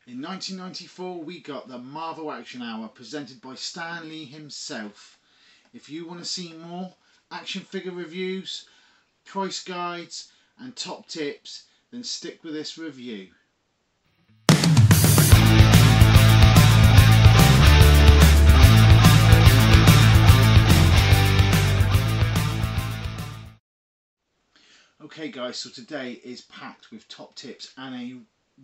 In 1994 we got the Marvel Action Hour presented by Stan Lee himself. If you want to see more action figure reviews, price guides and top tips, then stick with this review. Okay guys, so today is packed with top tips and a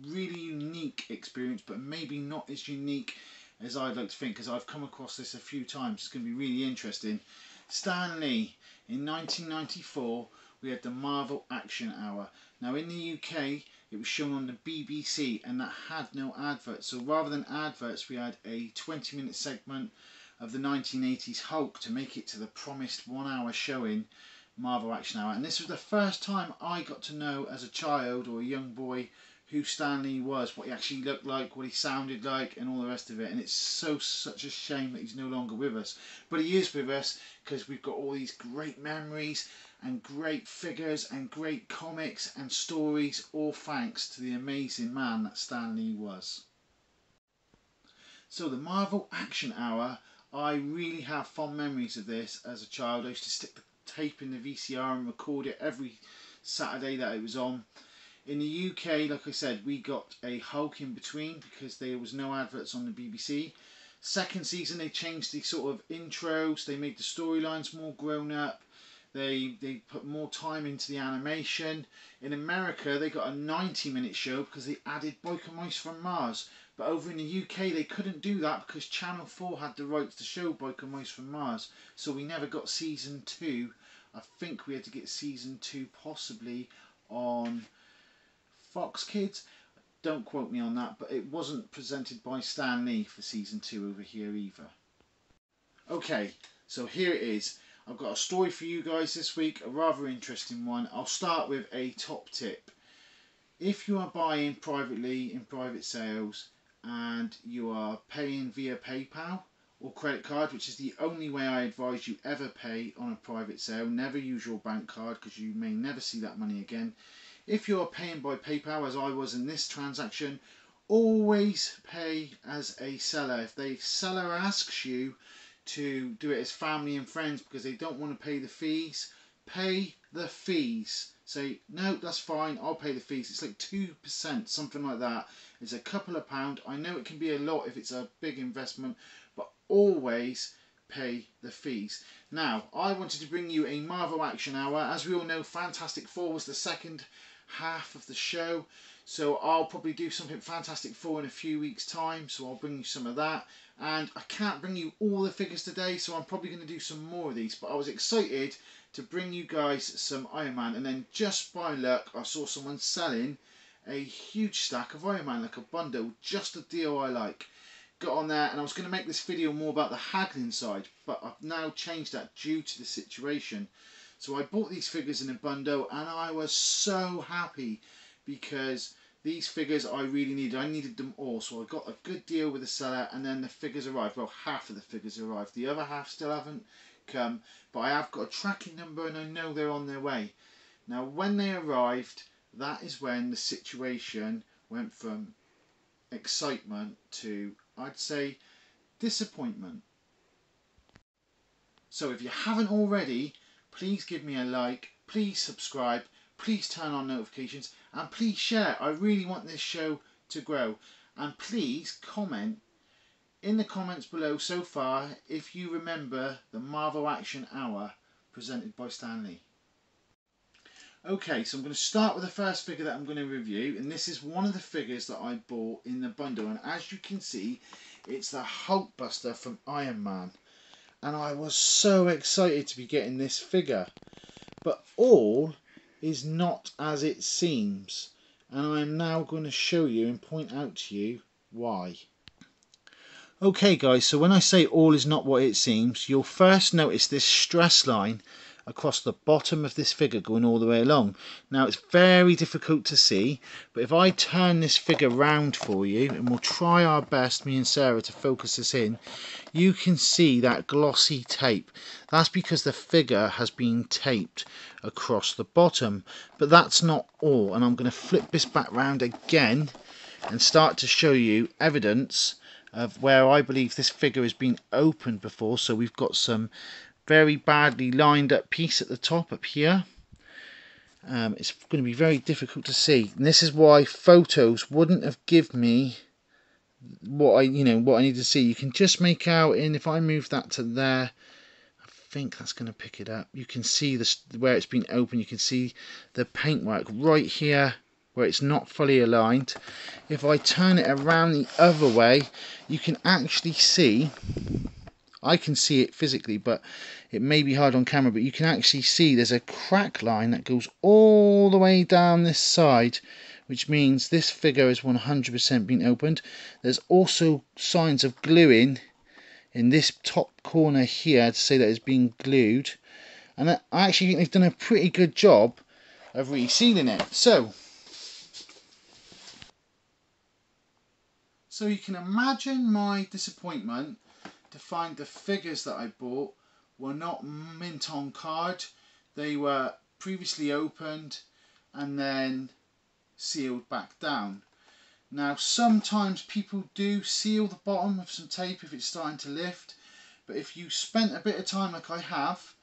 really unique experience, but maybe not as unique as I'd like to think, because I've come across this a few times. It's going to be really interesting. Stan Lee, in 1994 we had the Marvel Action Hour. Now in the UK it was shown on the BBC and that had no adverts, so rather than adverts we had a 20-minute segment of the 1980s Hulk to make it to the promised 1 hour showing, Marvel Action Hour. And this was the first time I got to know as a child or a young boy who Stan Lee was, what he actually looked like, what he sounded like and all the rest of it. And it's such a shame that he's no longer with us, but he is with us because we've got all these great memories and great figures and great comics and stories, all thanks to the amazing man that Stan Lee was. So the Marvel Action Hour, I really have fond memories of this as a child. I used to stick the tape in the VCR and record it every Saturday that it was on. In the UK, like I said, we got a Hulk in between because there was no adverts on the BBC. Second season they changed the sort of intros, they made the storylines more grown up, they put more time into the animation. In America they got a 90-minute show because they added Biker Mice from Mars, but over in the UK they couldn't do that because Channel 4 had the rights to show Biker Mice from Mars, so we never got season 2. I think we had to get season 2 possibly on Fox Kids, don't quote me on that, but it wasn't presented by Stan Lee for season 2 over here either. Okay, so here it is. I've got a story for you guys this week, a rather interesting one. I'll start with a top tip. If you are buying privately in private sales and you are paying via PayPal or credit card, which is the only way I advise you ever pay on a private sale, never use your bank card because you may never see that money again. If you're paying by PayPal, as I was in this transaction, always pay as a seller. If the seller asks you to do it as family and friends because they don't want to pay the fees, pay the fees. Say, no, that's fine, I'll pay the fees. It's like 2%, something like that. It's a couple of pounds. I know it can be a lot if it's a big investment, but always pay the fees. Now, I wanted to bring you a Marvel Action Hour. As we all know, Fantastic Four was the second half of the show, so I'll probably do something Fantastic Four in a few weeks time, so I'll bring you some of that. And I can't bring you all the figures today, so I'm probably going to do some more of these, but I was excited to bring you guys some Iron Man, and then just by luck I saw someone selling a huge stack of Iron Man, like a bundle, just a deal I like. Got on there, and I was going to make this video more about the haggling side, but I've now changed that due to the situation. So I bought these figures in a bundle and I was so happy because these figures I really needed. I needed them all, so I got a good deal with the seller, and then the figures arrived. Well, half of the figures arrived. The other half still haven't come, but I have got a tracking number and I know they're on their way. Now when they arrived, that is when the situation went from excitement to, I'd say, disappointment. So if you haven't already, please give me a like, please subscribe, please turn on notifications, and please share. I really want this show to grow. And please comment in the comments below so far if you remember the Marvel Action Hour presented by Stan Lee. Okay, so I'm going to start with the first figure that I'm going to review, and this is one of the figures that I bought in the bundle, and as you can see, it's the Hulkbuster from Iron Man. And I was so excited to be getting this figure, but all is not as it seems, and I'm now going to show you and point out to you why. Okay guys, so when I say all is not what it seems, you'll first notice this stress line across the bottom of this figure going all the way along. Now it's very difficult to see, but if I turn this figure round for you, and we'll try our best, me and Sarah, to focus this in, you can see that glossy tape. That's because the figure has been taped across the bottom, but that's not all. And I'm going to flip this back round again, and start to show you evidence of where I believe this figure has been opened before. So we've got some very badly lined up piece at the top up here. It's going to be very difficult to see, and this is why photos wouldn't have given me what I need to see. You can just make out, and if I move that to there, I think that's going to pick it up. You can see this where it's been opened. You can see the paintwork right here where it's not fully aligned. If I turn it around the other way, you can actually see, I can see it physically, but it may be hard on camera, but you can actually see there's a crack line that goes all the way down this side, which means this figure has 100% been opened. There's also signs of gluing in this top corner here to say that it's been glued, and I actually think they've done a pretty good job of resealing it. So you can imagine my disappointment to find the figures that I bought were not mint on card. They were previously opened and then sealed back down. Now sometimes people do seal the bottom with some tape if it's starting to lift, but if you spent a bit of time like I have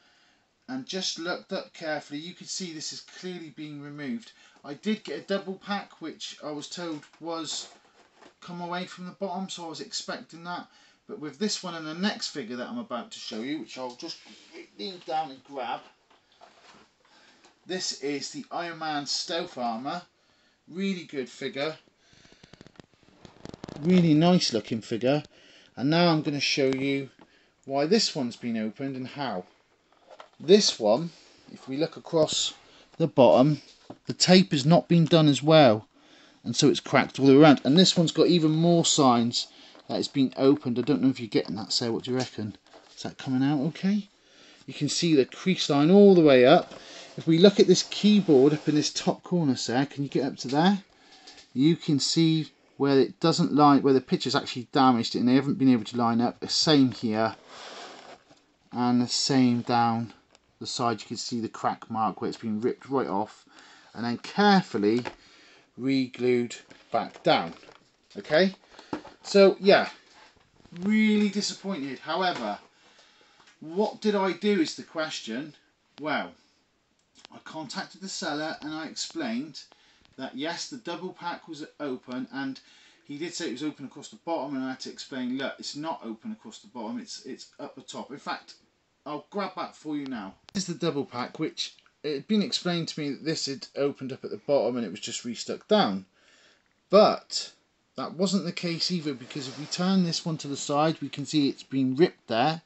and just looked up carefully, you could see this is clearly being removed. I did get a double pack, which I was told was come away from the bottom, so I was expecting that. But with this one and the next figure that I'm about to show you, which I'll just lean down and grab, this is the Ironman Stealth Armour. Really good figure, really nice looking figure. And now I'm going to show you why this one's been opened and how. This one, if we look across the bottom, the tape has not been done as well, and so it's cracked all the way around. And this one's got even more signs that it's been opened. I don't know if you're getting that, Sarah. What do you reckon? Is that coming out okay? You can see the crease line all the way up. If we look at this keyboard up in this top corner, Sarah, can you get up to there? You can see where it doesn't line, where the picture's actually damaged and they haven't been able to line up. The same here, and the same down the side. You can see the crack mark where it's been ripped right off and then carefully re-glued back down. Okay, so yeah, really disappointed. However, what did I do is the question. Well, I contacted the seller and I explained that yes, the double pack was open, and he did say it was open across the bottom, and I had to explain, look, it's not open across the bottom, it's up the top. In fact, I'll grab that for you now. This is the double pack, which it had been explained to me that this had opened up at the bottom and it was just restuck down. But that wasn't the case either, because if we turn this one to the side, we can see it's been ripped there.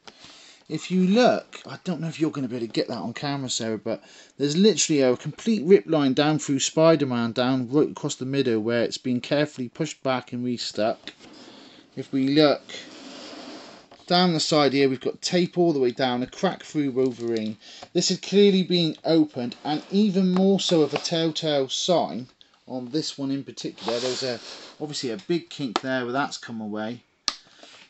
If you look, I don't know if you're going to be able to get that on camera, Sarah, but there's literally a complete rip line down through Spider-Man, down right across the middle, where it's been carefully pushed back and restuck. If we look down the side here, we've got tape all the way down, a crack through Wolverine. This had clearly been opened, and even more so of a telltale sign on this one in particular. There's obviously a big kink there where that's come away.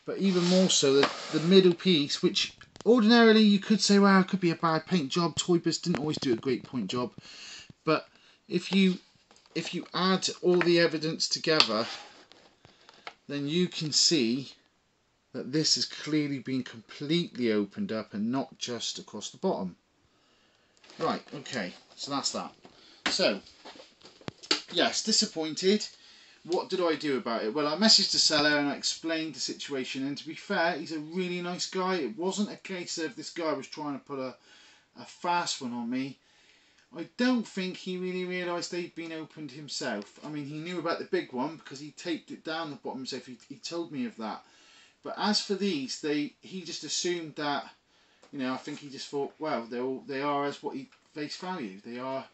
But even more so, the middle piece, which ordinarily you could say, well, it could be a bad paint job. Toybiz didn't always do a great paint job. But if you add all the evidence together, then you can see that this has clearly been completely opened up and not just across the bottom. Right, okay, so that's that. So, yes, disappointed. What did I do about it? Well, I messaged the seller and I explained the situation, and to be fair, he's a really nice guy. It wasn't a case of this guy was trying to put a fast one on me. I don't think he really realised they'd been opened himself. I mean, he knew about the big one because he taped it down the bottom himself. He told me of that. But as for these, he just assumed that, you know, I think he just thought, well, they are as what he face value. They are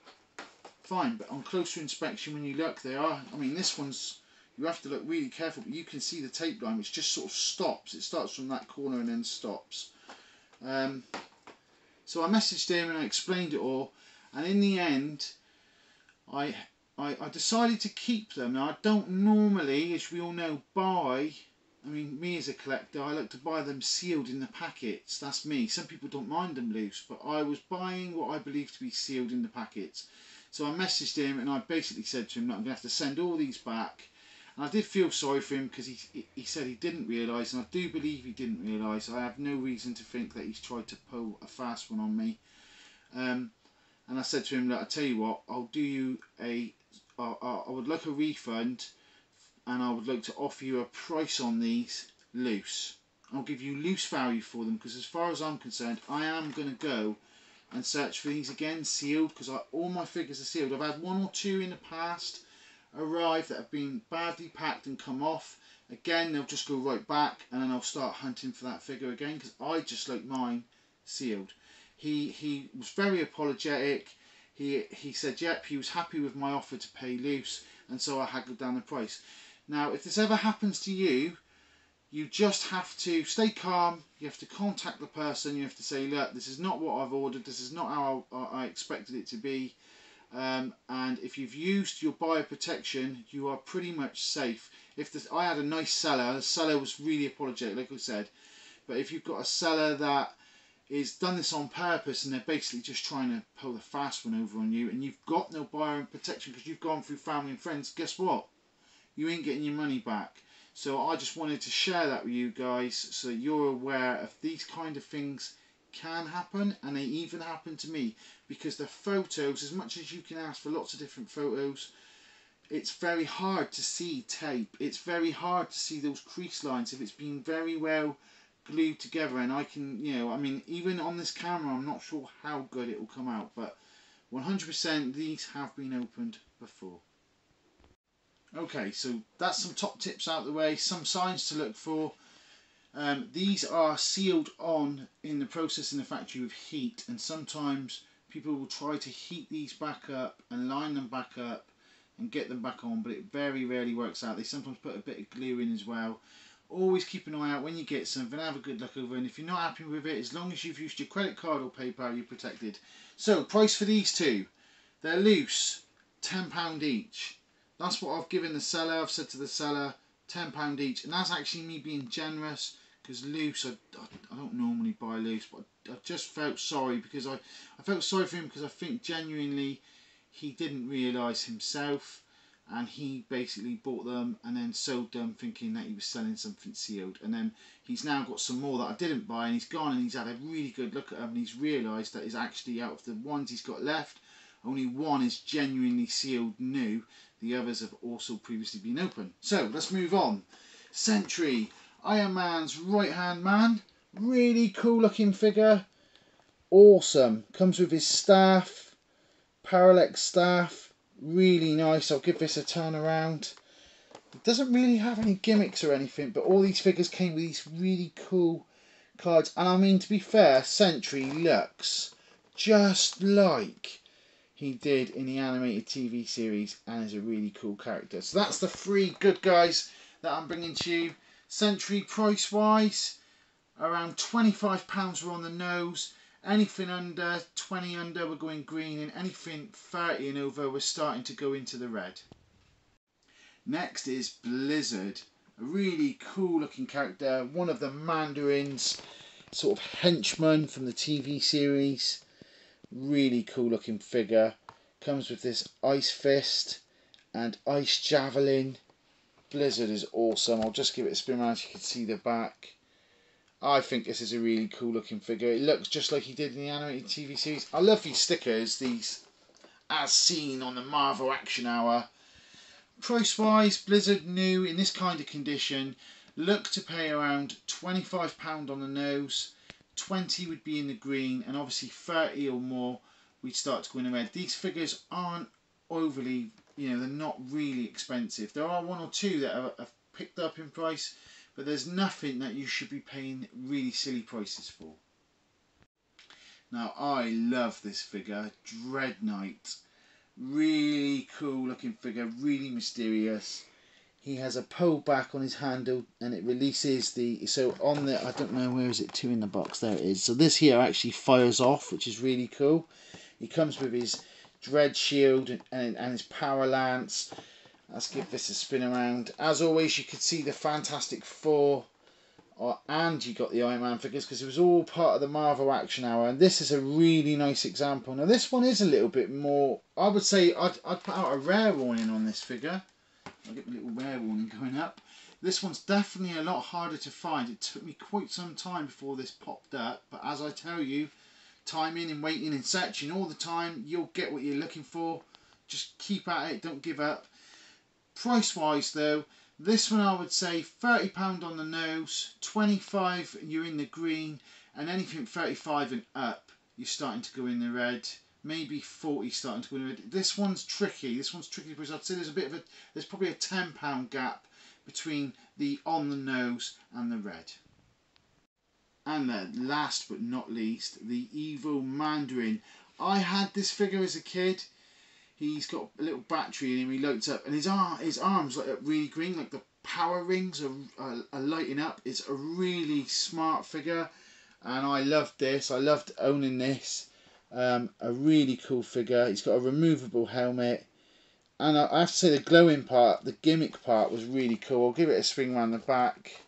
fine, but on closer inspection, when you look, they are. I mean, this one's, you have to look really careful, but you can see the tape line, which just sort of stops. It starts from that corner and then stops. So I messaged him and I explained it all, and in the end, I decided to keep them. Now, I don't normally, as we all know, buy. I mean, me as a collector, I like to buy them sealed in the packets. That's me. Some people don't mind them loose, but I was buying what I believe to be sealed in the packets. So I messaged him and I basically said to him that I'm going to have to send all these back, And I did feel sorry for him because he said he didn't realise, and I do believe he didn't realise. I have no reason to think that he's tried to pull a fast one on me. And I said to him, look, I tell you what, I'll do you I would like a refund, and I would like to offer you a price on these loose. I'll give you loose value for them, because as far as I'm concerned, I am going to go and search for these again sealed, because all my figures are sealed. I've had one or two in the past arrive that have been badly packed and come off. Again, they'll just go right back, and then I'll start hunting for that figure again, because I just like mine sealed. He was very apologetic. He said, yep, he was happy with my offer to pay loose, and so I haggled down the price. Now, if this ever happens to you, you just have to stay calm. You have to contact the person. You have to say, look, this is not what I've ordered. This is not how I expected it to be. And if you've used your buyer protection, you are pretty much safe. I had a nice seller. The seller was really apologetic, like I said. But if you've got a seller that is done this on purpose, and they're basically just trying to pull the fast one over on you, and you've got no buyer protection because you've gone through family and friends, guess what? You ain't getting your money back. So I just wanted to share that with you guys, so that you're aware of these kind of things can happen, and they even happen to me, because the photos, as much as you can ask for lots of different photos, it's very hard to see tape. It's very hard to see those crease lines if it's been very well glued together. And I can, I mean, even on this camera, I'm not sure how good it will come out, but 100% these have been opened before. Okay, so that's some top tips out of the way, some signs to look for. These are sealed on in the process in the factory with heat, and sometimes people will try to heat these back up and line them back up and get them back on, but it very rarely works out. They sometimes put a bit of glue in as well. Always keep an eye out when you get something, have a good look over, and if you're not happy with it, as long as you've used your credit card or PayPal, you're protected. So, price for these two. They're loose, £10 each. That's what I've given the seller. I've said to the seller, £10 each, and that's actually me being generous, because loose, I don't normally buy loose, but I just felt sorry, because I felt sorry for him, because I think genuinely he didn't realise himself, and he basically bought them and then sold them thinking that he was selling something sealed, and then he's now got some more that I didn't buy, and he's gone and he's had a really good look at them, and he's realised that is actually, out of the ones he's got left, only one is genuinely sealed new. The others have also previously been open. So let's move on. Sentry, Ironman's right hand man. Really cool looking figure. Awesome. Comes with his staff, parallax staff. Really nice. I'll give this a turn around. It doesn't really have any gimmicks or anything, but all these figures came with these really cool cards. And I mean, to be fair, Sentry looks just like he did in the animated TV series, and is a really cool character. So that's the three good guys that I'm bringing to you. Sentry, price wise, around £25 were on the nose. Anything under 20 under, we're going green, and anything 30 and over, we're starting to go into the red. Next is Blizzard, a really cool looking character, one of the Mandarin's sort of henchmen from the TV series. Really cool looking figure. Comes with this ice fist and ice javelin. Blizzard is awesome. I'll just give it a spin around so you can see the back. I think this is a really cool looking figure. It looks just like he did in the animated TV series. I love these stickers, these as seen on the Marvel Action Hour. Price wise, Blizzard new in this kind of condition. Look to pay around £25 on the nose. 20 would be in the green, and obviously 30 or more we'd start to go in the red. These figures aren't overly, they're not really expensive. There are one or two that are picked up in price, but there's nothing that you should be paying really silly prices for. Now I love this figure, Dread Knight. Really cool looking figure, really mysterious. He has a pull back on his handle, and it releases so on the, I don't know, where is it, 2 in the box, there it is. So this here actually fires off, which is really cool. He comes with his dread shield and his power lance. Let's give this a spin around. As always, you could see the Fantastic Four, and you got the Iron Man figures, because it was all part of the Marvel Action Hour, and this is a really nice example. Now this one is a little bit more, I would say I'd put out a rare warning on this figure. I'll get my little wear warning going up. This one's definitely a lot harder to find. It took me quite some time before this popped up, but as I tell you, timing and waiting and searching all the time, you'll get what you're looking for. Just keep at it, don't give up. Price wise though, this one I would say £30 on the nose, 25 you're in the green, and anything 35 and up you're starting to go in the red. Maybe 40 starting to go in the red. This one's tricky. Because I'd say there's probably a £10 gap between the on the nose and the red. And then last but not least, the evil Mandarin. I had this figure as a kid. He's got a little battery in him, he lights up, and his arms like really green, like the power rings are lighting up. It's a really smart figure, and I loved this. I loved owning this. A really cool figure. He's got a removable helmet, and I have to say the glowing part, the gimmick part, was really cool. I'll give it a swing around the back.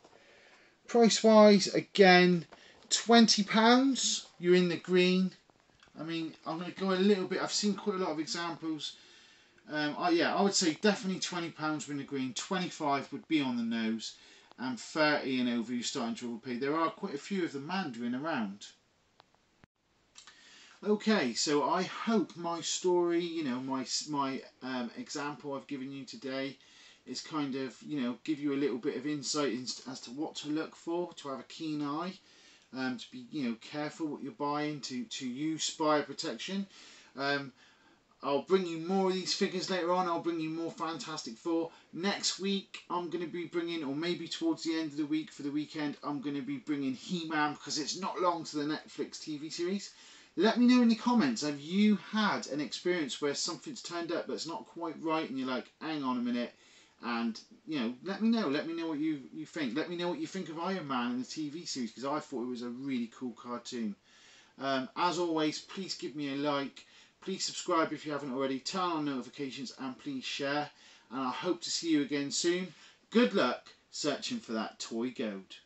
Price wise, again, £20. You're in the green. I mean, I'm going to go a little bit. I've seen quite a lot of examples. Yeah, I would say definitely £20 in the green. 25 would be on the nose, and 30 and over you're starting to overpay. There are quite a few of the Mandarin around. Okay, so I hope my story, you know, my example I've given you today is kind of, you know, give you a little bit of insight as to what to look for, to have a keen eye. To be, you know, careful what you're buying, to use spire protection. I'll bring you more of these figures later on. I'll bring you more Fantastic Four. Next week I'm going to be bringing, or maybe towards the end of the week for the weekend, I'm going to be bringing He-Man, because it's not long to the Netflix TV series. Let me know in the comments, have you had an experience where something's turned up that's not quite right and you're like, hang on a minute, and, you know, let me know what you think. Let me know what you think of Iron Man in the TV series, because I thought it was a really cool cartoon. As always, please give me a like, please subscribe if you haven't already, turn on notifications, and please share. And I hope to see you again soon. Good luck searching for that toy gold.